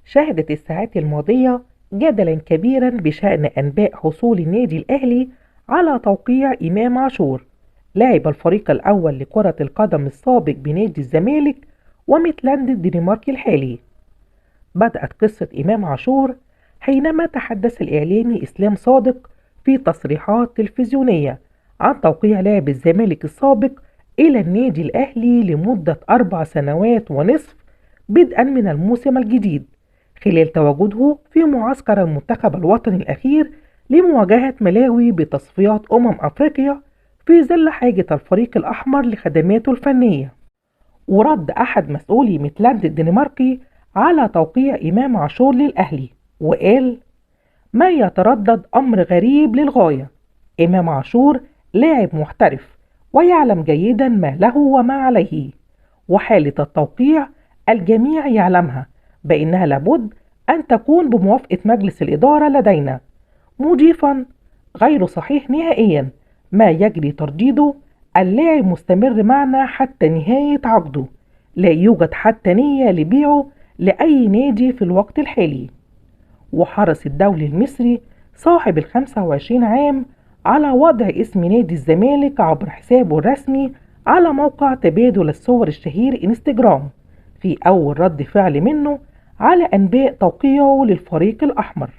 شهدت الساعات الماضية جدلا كبيرا بشأن أنباء حصول النادي الأهلي على توقيع إمام عاشور لاعب الفريق الأول لكرة القدم السابق بنادي الزمالك وميتلاند الدنماركي الحالي. بدأت قصة إمام عاشور حينما تحدث الإعلامي إسلام صادق في تصريحات تلفزيونية عن توقيع لاعب الزمالك السابق إلى النادي الأهلي لمدة 4 سنوات ونصف بدءا من الموسم الجديد، خلال تواجده في معسكر المنتخب الوطني الأخير لمواجهة ملاوي بتصفيات أفريقيا في ظل حاجة الفريق الأحمر لخدماته الفنية. ورد أحد مسؤولي ميتلاند الدنماركي على توقيع إمام عاشور للأهلي وقال: ما يتردد أمر غريب للغاية. إمام عاشور لاعب محترف ويعلم جيدا ما له وما عليه، وحالة التوقيع الجميع يعلمها بأنها لابد أن تكون بموافقة مجلس الإدارة لدينا، مضيفا: غير صحيح نهائيا ما يجري ترديده، اللاعب مستمر معنا حتى نهاية عقده، لا يوجد حتى نية لبيعه لأي نادي في الوقت الحالي. وحرص الدولي المصري صاحب ال25 عام على وضع اسم نادي الزمالك عبر حسابه الرسمي على موقع تبادل الصور الشهير انستجرام في أول رد فعل منه على أنباء توقيعه للفريق الأحمر.